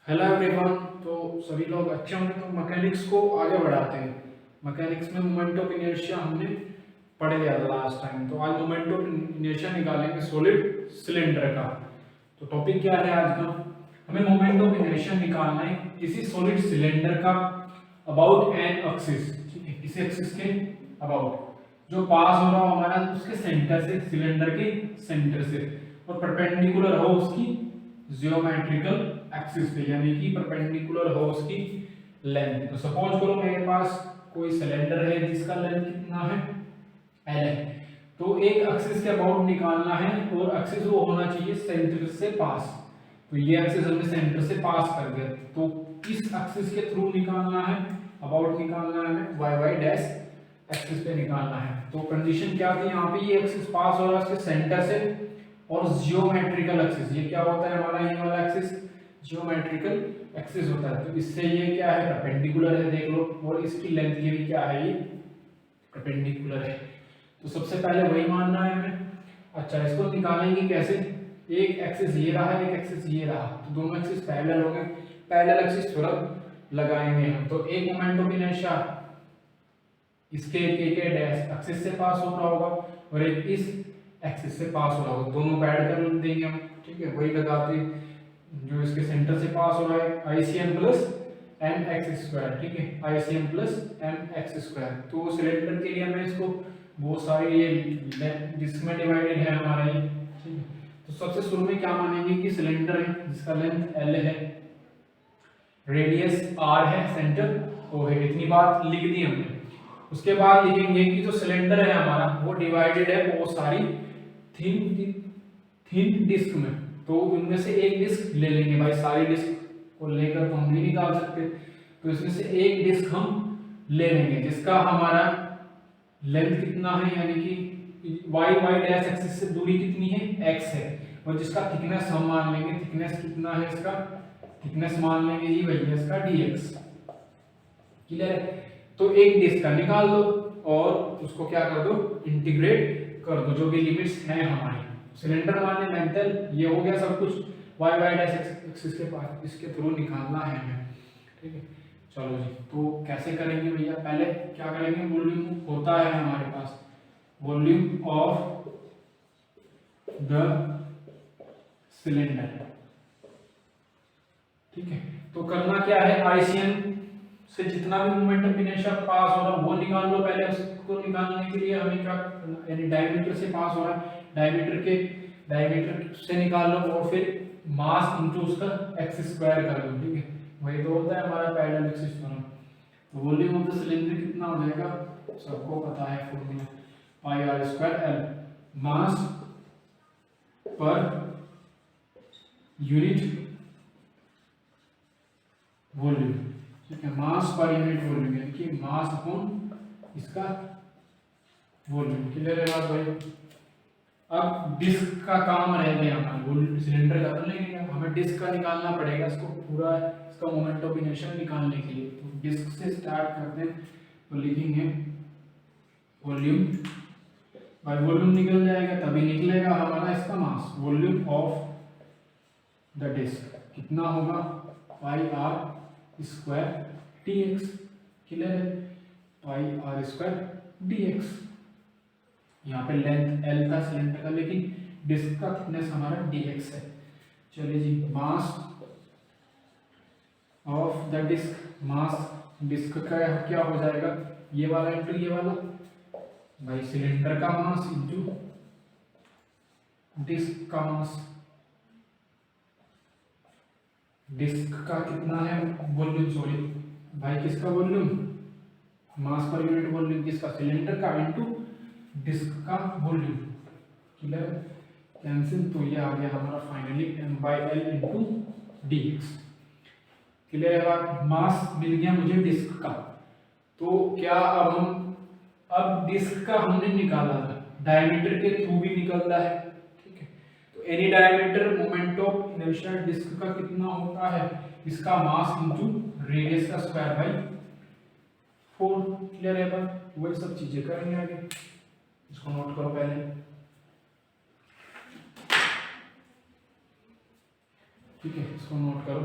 Hello everyone. तो सभी लोग अच्छे होंगे। तो मैकेनिक्स को आगे बढ़ाते हैं। मैकेनिक्स में मोमेंट ऑफ इनर्शिया हमने पढ़ लिया था लास्ट टाइम। तो आज मोमेंट ऑफ इनर्शिया निकालेंगे सॉलिड सिलेंडर का। तो टॉपिक क्या है आज का? हमें मोमेंट ऑफ इनर्शिया निकालना है किसी सॉलिड सिलेंडर का अबाउट एन एक्सिस। ठीक है, किसी एक्सिस के अबाउट जो पास हो रहा हो हमारा उसके सेंटर से, सिलेंडर के सेंटर से, और परपेंडिकुलर हो उसकी जियोमेट्रिकल एक्सिस पे, यानी कि परपेंडिकुलर हो उसकी लेंथ। तो सपोज करो मेरे पास कोई सिलेंडर है जिसका लेंथ कितना है, एल है। तो एक एक्सिस के अबाउट निकालना है और एक्सिस वो होना चाहिए सेंटर से पास। तो ये एक्सिस हमने सेंटर से पास कर दिया। तो किस एक्सिस के थ्रू निकालना है? अबाउट निकालना है हमें वाई वाई डैश एक्सिस पे निकालना है। तो कंडीशन क्या थी यहाँ पे? ये एक्सिस पास हो रहा है उसके सेंटर से, और जियोमेट्रिकल एक्सिस, ये क्या होता है हमारा? ये वाला एक्सिस जियोमेट्रिकल एक्सिस होता है। तो इससे ये क्या है? परपेंडिकुलर है, देख लो। और इसकी लेंथ ये भी क्या है? ये परपेंडिकुलर है। तो सबसे पहले वही मानना है हमें। अच्छा, इसको निकालेंगे कैसे? एक एक्सिस ये रहा, एक एक्सिस ये रहा, तो दोनों एक्सिस पैरेलल हो गए। पैरेलल एक्सिस थोड़ा लगाएंगे हम। तो एक मोमेंट ऑफ इनर्शिया इसके के डैश एक्सिस से पास हो रहा होगा, और एक इस एक्सिस से पास हो रहा होगा। दोनों को ऐड कर देंगे हम। ठीक है, वही लगाते जो इसके सेंटर से पास हो रहा है, ICM plus M X square. ठीक है, ICM plus M X square. तो सिलेंडर के लिए हमें इसको बहुत सारी ये डिस्क में डिवाइडेड है हमारा ये। ठीक है, तो सबसे शुरू में क्या मानेंगे कि सिलेंडर है जिसका लेंथ एल है, रेडियस आर है, सेंटर ओ है। इतनी बात लिख दी हमने। उसके बाद लिखेंगे कि जो सिलेंडर है हमारा वो डिवाइडेड है बहुत सारी थिन थिन डिस्क में। तो उनमें से एक डिस्क ले लेंगे भाई, सारी डिस्क को लेकर तो हम नहीं निकाल सकते। तो इसमें से एक डिस्क हम ले लेंगे जिसका हमारा लेंथ कितना है, यानी कि वाई वाई डैश एक्सिस से दूरी कितनी है, x है। और जिसका थिकनेस हम मान लेंगे, थिकनेस कितना है इसका? थिकनेस मान लेंगे जी भैया इसका dx। क्लियर है? तो एक डिस्क का निकाल दो और उसको क्या कर दो, इंटीग्रेट कर दो, जो भी लिमिट्स हैं हमारी। सिलेंडर माने मेंटल, ये हो गया सब कुछ। वाई वाई डैश एक्सिस के पास इसके थ्रू निकालना है हमें। ठीक है, चलो जी। तो कैसे करेंगे भैया? पहले क्या करेंगे, वॉल्यूम होता है हमारे पास, वॉल्यूम ऑफ द सिलेंडर। ठीक है, तो करना क्या है, आईसीएम से जितना भी मोमेंट ऑफ इनर्शिया पास हो रहा है वो निकाल लो पहले। उसको निकालने के लिए हमें क्या करना, यानी डायमीटर से पास हो रहा है, डायमीटर से निकाल लो, और फिर मास इनटू उसका एक्स स्क्वायर कर लो। ठीक है, वही तो होता है हमारा पैरेलल एक्सिस थ्योरम। तो वॉल्यूम ऑफ द सिलेंडर कितना हो जाएगा? सबको पता है formula, pi are square L, mass per unit volume. ठीक है, मास पर यूनिट वॉल्यूम, यानी कि मास अपॉन इसका वॉल्यूम। क्लियर है बात भाई? अब डिस्क का काम रह गया हमारा, सिलेंडर का तो नहीं, हमें डिस्क का निकालना पड़ेगा इसको पूरा, इसका मोमेंट ऑफ इनर्शिया निकालने के लिए। तो डिस्क से स्टार्ट करते हैं। तो लिखेंगे वॉल्यूम, भाई वॉल्यूम निकल जाएगा तभी निकलेगा हमारा इसका mass. Volume of the disc कितना होगा? Pi are square d x. Clear है? Pi are square d x. यहाँ पे लेंथ एल था सिलेंडर का, लेकिन डिस्क का थिकनेस हमारा डी एक्स है। चलिए जी, mass of the disc, mass disc का क्या हो जाएगा? ये वाला इंटू ये वाला, भाई सिलेंडर का मास इंटू डिस्क का मास। डिस्क का कितना है वॉल्यूम, सॉरी भाई किसका वॉल्यूम? मास पर यूनिट वॉल्यूम किसका? सिलेंडर का इंटू डिस्क का वॉल्यूम। क्लियर? कैंसिल, तो ये आ गया हमारा finally m by L into D x. Clear है बात? मास मिल गया मुझे डिस्क का। तो क्या अब डिस्क का हमने निकाला था, डायमीटर के थ्रू भी निकलता है। ठीक है, तो any diameter moment of inertia disc का कितना होता है? इसका मास इंटू रेडियस का स्क्वायर बाई 4। क्लियर है बात? वही सब चीजें करेंगे आगे। इसको नोट करो पहले। ठीक है, इसको नोट करो।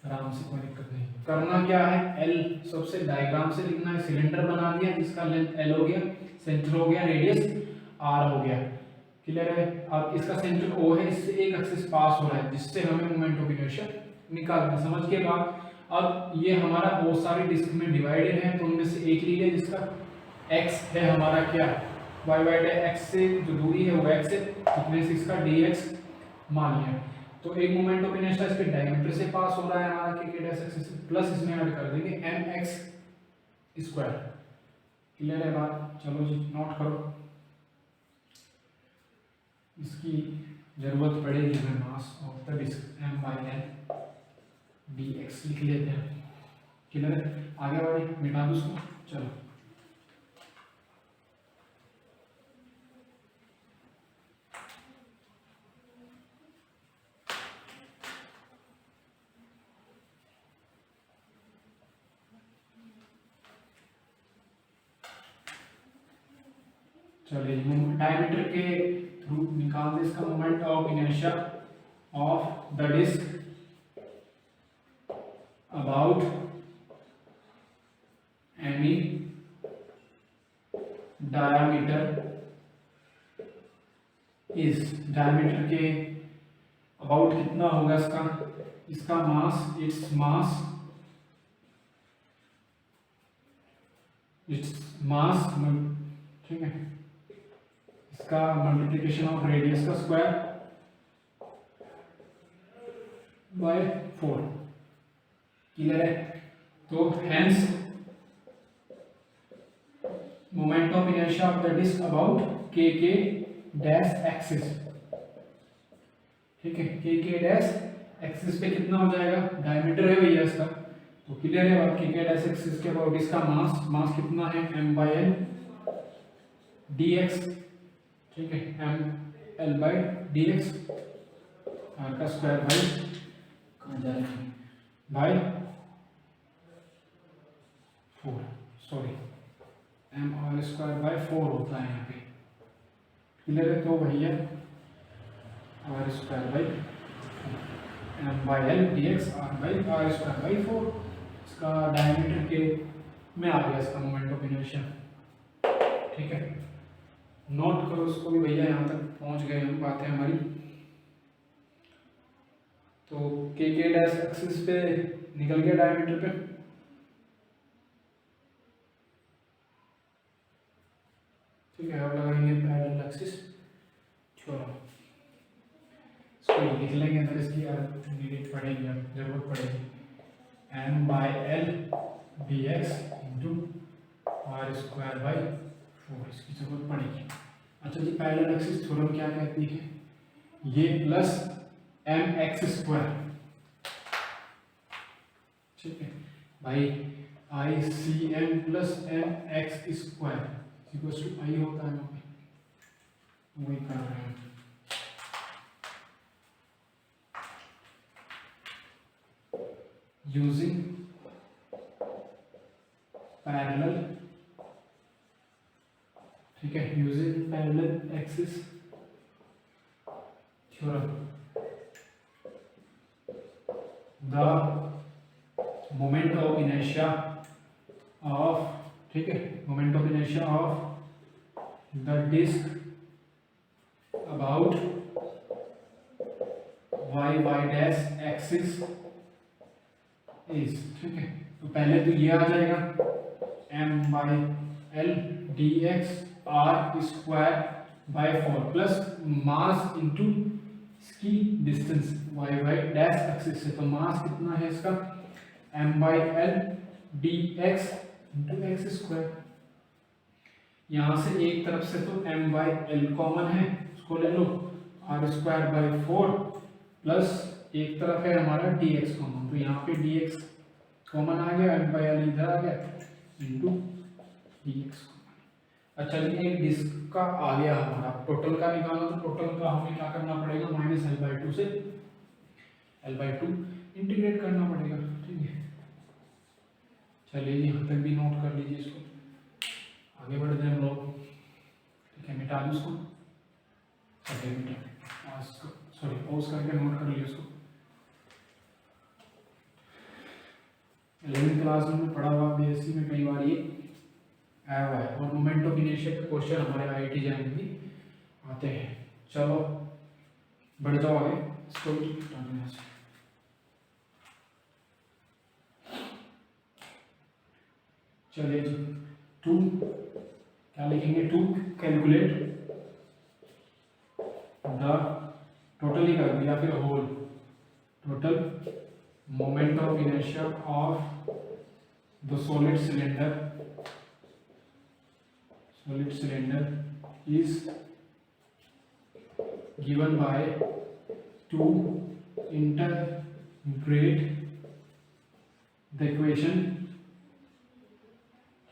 आराम से, कोई दिक्कत नहीं। करना क्या है, एल सबसे डायग्राम से लिखना है। सिलेंडर बना दिया जिसका लेंथ एल हो गया, सेंटर हो गया, रेडियस आर हो गया, क्लियर है। अब इसका सेंटर ओ है, इससे एक एक्सिस पास हो रहा है जिससे हमें मोमेंट ऑफ इनर्शिया निकालना, समझ के बाद। अब ये हमारा बहुत सारी डिस्क में डिवाइडेड है, तो उनमें से एक लीजिए जिसका एक्स है हमारा क्या, वाई वाई एक्स से जो दूरी है वो एक्स है, थिकनेस इसका डी एक्स मान लिया। तो एक मोमेंट ऑफ इनर्शिया इसके डायमीटर से पास हो रहा है हमारा के डैश एक्सिस से, प्लस इसमें ऐड कर देंगे एम एक्स स्क्वायर, क्लियर है बात। चलो जी नोट करो, इसकी जरूरत पड़ेगी हमें, mass of the disc M by L D X लिख लेते हैं, क्लियर है। आगे बढ़े, मिटा दो उसको, चलो। चलिए डायमीटर के थ्रू निकाल दे इसका moment of inertia of the disc about any diameter इस, डायमीटर के अबाउट कितना होगा इसका, इसका मास, इट्स मास, ठीक है, इसका मल्टीप्लिकेशन ऑफ रेडियस का स्क्वायर बाय 4, क्लियर है। तो hence moment of inertia of the disc about K dash axis, ठीक है, के डैश एक्सिस पे कितना हो जाएगा, डायमीटर है भैया इसका, तो क्लियर है बात। के डैश एक्सिस के अबाउट इसका मास कितना है, m by L D X, ठीक है, M L by D X, R का स्क्वायर बाई, कहाँ जा रहे हैं, by 4, sorry M R square by 4 होता है यहाँ पे, क्लियर है। तो भैया R square by M by L D X R by R square by 4, इसका डायमीटर के में आ गया इसका मोमेंट ऑफ इनर्शिया, ठीक है। नोट करो उसको भी भैया, यहाँ तक पहुँच गए हम, बातें हमारी। तो के डैश एक्सिस पे निकल गया डायमीटर पे, ठीक है। अब लगाएंगे पैरेलल एक्सिस, छोड़ो इसको लिख लेंगे अंदर, इसकी नीड पड़ेगी, अब जरूरत पड़ेगी, M by L D X into R square by 4, इसकी जरूरत पड़ेगी। अच्छा जी, पैरेलल एक्सिस थ्योरम क्या कहती है, ये प्लस एम एक्स स्क्वायर, ठीक है भाई, I C M plus M X square equals to I होता है, वही कर रहे हैं। यूजिंग पैरेलल, ठीक है, using parallel axis theorem, the moment of inertia of, ठीक है, moment of inertia of the disc about Y Y dash axis is, ठीक है। तो पहले तो ये आ जाएगा M by L D X R square by 4 plus mass into इसकी distance Y Y dash axis से, तो मास कितना है इसका, M by L D X into X square. यहाँ से एक तरफ से तो m बाई एल कॉमन है, उसको ले लो, आर स्क्वायर बाई 4 प्लस एक तरफ है हमारा डी एक्स कॉमन, तो यहाँ पे डी एक्स कॉमन आ गया, m बाई एल इधर आ गया इंटू डी एक्स कॉमन। अच्छा जी, एक डिस्क का आ गया हमारा, टोटल का निकालना, तो टोटल का हमें क्या करना पड़ेगा, माइनस एल बाई 2 से एल बाई 2 इंटीग्रेट करना पड़ेगा, ठीक है। चलिए यहाँ तक भी नोट कर लीजिए, इसको आगे बढ़ते हैं हम लोग, ठीक है। मिटा दो उसको, चलिए मिटा, सॉरी पॉज करके नोट कर लीजिए उसको। 11वीं क्लास में पढ़ा हुआ, बीएससी में कई बार ये आया हुआ है। और मोमेंट ऑफ इनर्शिया के क्वेश्चन हमारे आईआईटी जैम में भी आते हैं। चलो बढ़ जाओ आगे, इसको यहाँ से। चलिए जी, टू क्या लिखेंगे, टू कैलकुलेट द टोटल ही कर दिया, फिर whole total moment of inertia of the solid cylinder is given by to integrate the equation,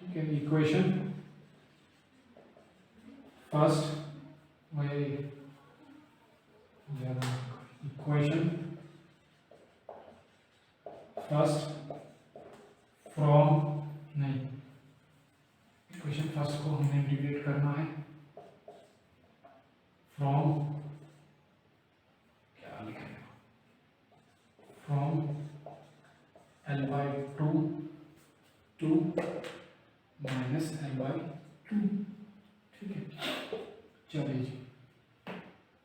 ठीक है, equation first equation first from, नहीं, इक्वेशन फर्स्ट को हमें इंटीग्रेट करना है फ्रॉम, क्या लिखेंगे, from L/2 to minus L/2, ठीक है। चलिए जी,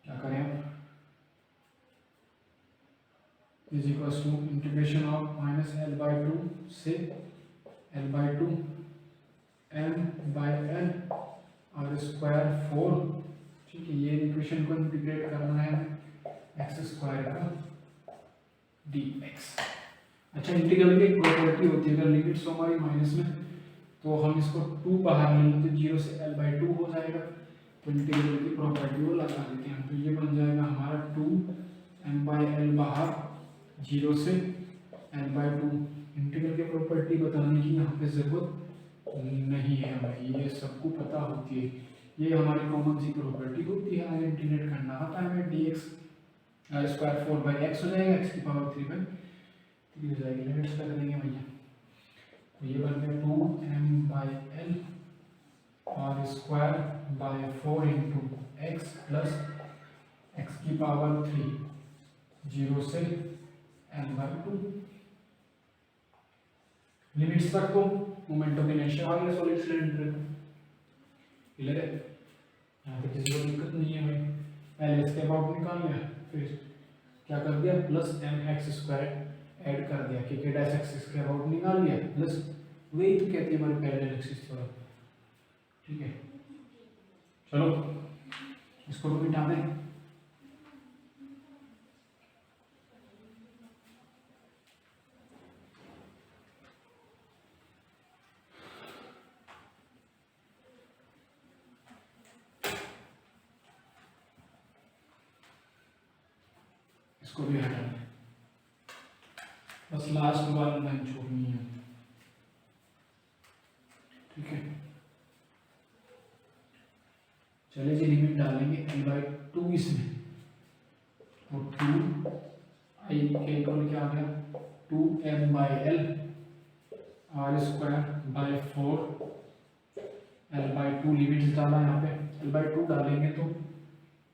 क्या करें आप, is equals to integration of minus L/2 से L/2 m/l r² 4, ठीक है। ये इक्वेशन को इंटीग्रेट करना है x² का dx। अच्छा, इंटीग्रल की एक प्रॉपर्टी होती है, अगर लिमिट्स हो हमारी माइनस में तो हम इसको 2 बाहर ले लेते, 0 से L/2 हो जाएगा, तो इंटीग्रल की प्रॉपर्टी वो लगा देते हैं, तो ये बन जाएगा हमारा 2m/l बाहर 0 से L/2। इंटीग्रल की प्रॉपर्टी बताने की यहाँ पे जरूरत नहीं है हमें, ये सबको पता होती है, ये हमारी कॉमन सी प्रॉपर्टी होती है। आगे इंटीग्रेट करना होता है हमें, dx r² 4/x हो जाएगा, x की पावर 3/3 हो जाएगी, लिमिट्स लगा देंगे भैया, तो ये बन गया 2m/l r² 4 into x plus x की पावर 3 0 से L/2। लिमिट्स तक को मोमेंट ऑफ इनर्शिया आ गया सॉलिड सिलेंडर, क्लियर है, यहाँ पे किसी को दिक्कत नहीं है भाई। पहले इसके अबाउट निकाल लिया, फिर क्या कर दिया, प्लस mx² ऐड कर दिया, कि डैश एक्सिस के अबाउट निकाल लिया, प्लस वही तो कहती है हमारी पैरेलल एक्सिस थोड़ा, ठीक है। चलो इसको भी मिटा दें, इसको भी हटा दें, बस लास्ट वाली लाइन छोड़नी है, ठीक है। चलिए जी, लिमिट डालेंगे L/2 इसमें, तो 2 आई के इक्वल क्या आ गया, 2m/l r² 4 L/2, लिमिट्स डाला यहाँ पे, L/2 डालेंगे तो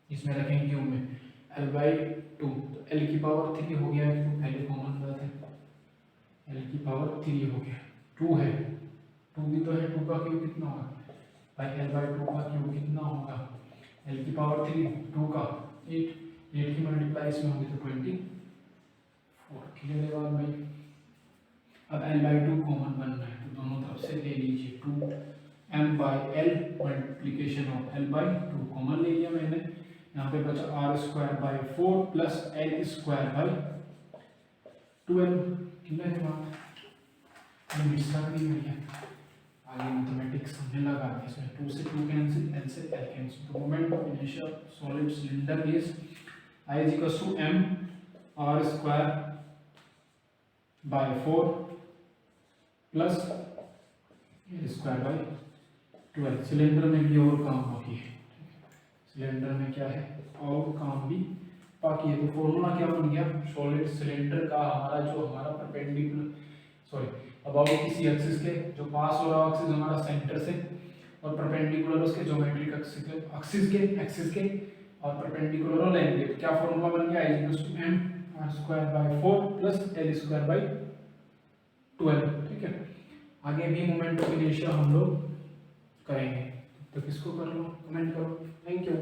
इसमें रखेंगे क्यों में L/2, तो L की पावर 3 हो गया, तो पहले कॉमन बात है, L की पावर 3 हो गया, 2 है, 2 भी तो है, 2 का क्यूब कितना होगा भाई, L/2 का क्यूब कितना होगा, L की पावर 3, 2 का 8 की मल्टीप्लाई इसमें होगी तो 24, क्लियर है बात भाई। अब L/2 कॉमन बनना है, तो दोनों तरफ से ले लीजिए, 2m/l multiplication of L/2 common ले लिया मैंने, यहाँ पे बचा r² 4 प्लस L² 12, क्लियर है बात, लिमिट्स कर दी भैया, आगे मैथमेटिक्स हमने लगा दिया, इसमें 2 से 2 कैंसिल, L से L कैंसिल, तो moment of inertia solid cylinder is I is equals to m r² 4 plus L² 12। Cylinder में भी और काम बाकी है, सिलेंडर में क्या है और काम भी बाकी है, तो फॉर्मूला क्या बन गया, सॉलिड सिलेंडर का हमारा परपेंडिकुलर, सॉरी, अबाउट किसी एक्सिस के जो पास हो रहा एक्सिस हमारा सेंटर से, और परपेंडिकुलर उसके ज्योमेट्रिक एक्सिस के और परपेंडिकुलर और लाइन के, क्या फॉर्मूला बन गया, I is equals to m r² 4 plus L² 12, ठीक है। आगे भी मोमेंट ऑफ इनर्शिया हम लोग करेंगे, तो किसको कर लो, कमेंट करो। Thank you.